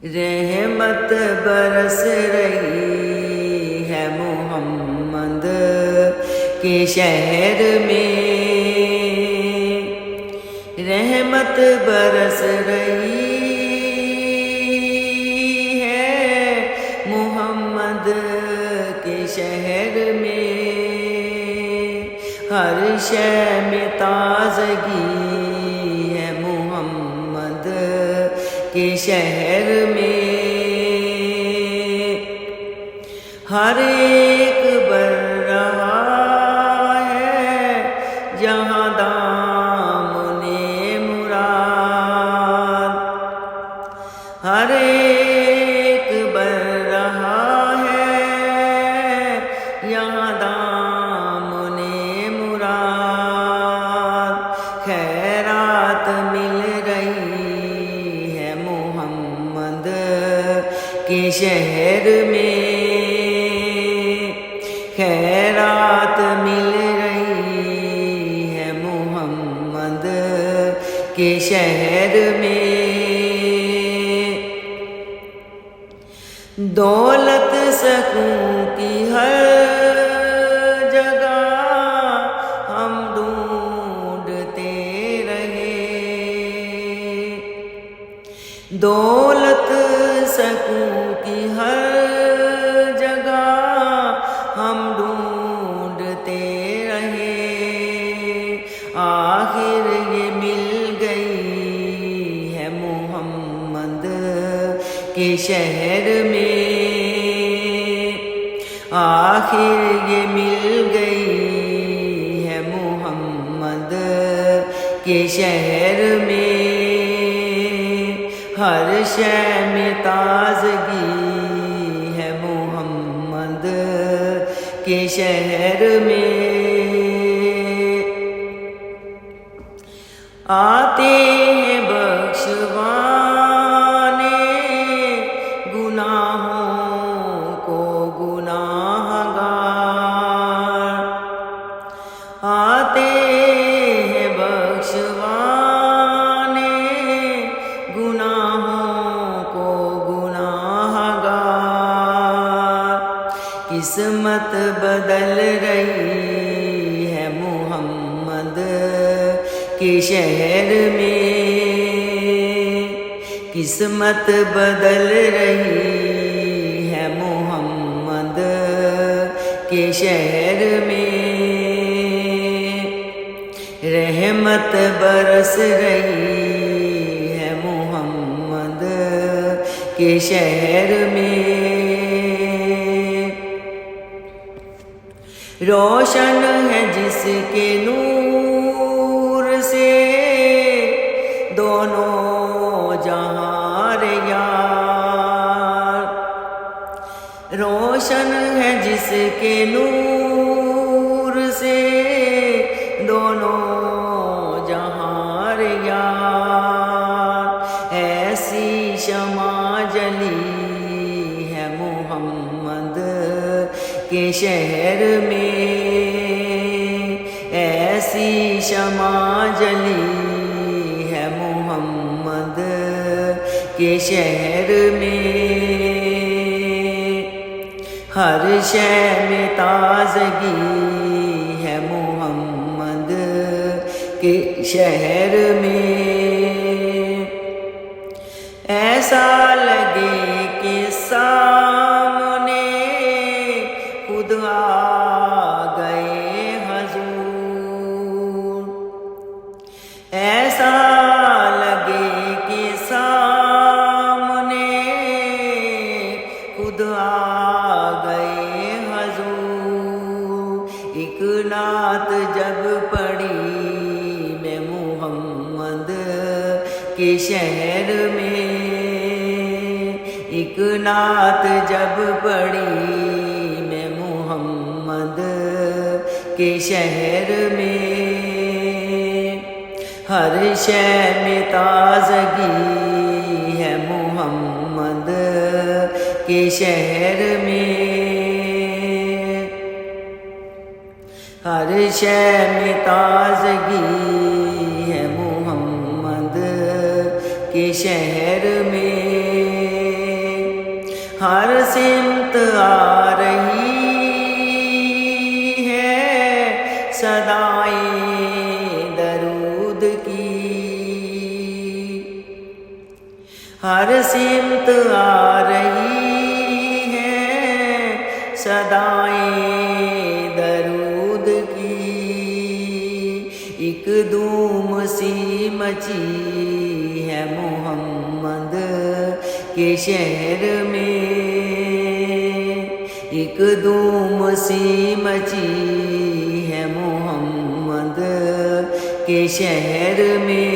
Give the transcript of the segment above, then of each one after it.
رحمت برس رہی ہے محمد کے شہر میں، رحمت برس رہی ہے محمد کے شہر میں، ہر شے میں تازگی ہے محمد کے شہر میں، ہر ایک بر رہا ہے جہاں دامن مراد، ہر ایک بر رہا ہے یہاں دامن مراد، خیرات مل رہی ہے محمد کے شہر میں، خیرات مل رہی ہے محمد کے شہر میں، دولت سکون کی ہر جگہ ہم ڈھونڈتے رہے، دولت سکون کی ہر جگہ ہم ڈھونڈتے رہے، آخر یہ مل گئی ہے محمد کے شہر میں، آخر یہ مل گئی ہے محمد کے شہر میں، ہر شے میں تازگی ہے محمد کے شہر میں، آتے ہیں بخشوانے گناہوں کو گناہ گار، آتے ہیں بخشوانے گناہوں کو گناہ گار، قسمت بدل رہی ہے محمد کے شہر میں، قسمت بدل رہی ہے محمد کے شہر میں، رحمت برس رہی ہے محمد کے شہر میں، روشن ہے جس کے نور سے دونوں جہاں یار، روشن ہے جس کے نور سے دونوں جہاں یار، ایسی شمع جلی ہے محمد کے شہر میں، ایسی شمع جلی ہے محمد کے شہر میں، ہر شے میں تازگی ہے محمد کے شہر میں، ایسا لگے کہ سامنے خود آ گئے حضور، ایسا لگے کہ سامنے خود آ گئے حضور، ایک نعت جب پڑھی میں محمد کے شہر میں، ایک نعت جب پڑھی میں محمد کے شہر میں، ہر شے میں تازگی ہے محمد کے شہر میں، ہر شے میں تازگی ہے محمد کے شہر میں ہر سمت آ رہی ہے صدائیں درود کی، ہر سمت آ رہی ہے صدائیں درود کی، ایک دھوم سی مچی ہے محمد کے شہر میں، ایک دھوم سی مچی ہے محمد کے شہر میں،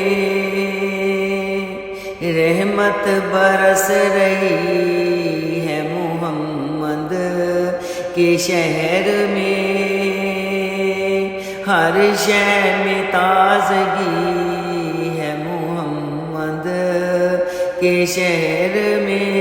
رحمت برس رہی ہے محمد کے شہر میں، ہر شے میں تازگی ہے محمد کے شہر میں،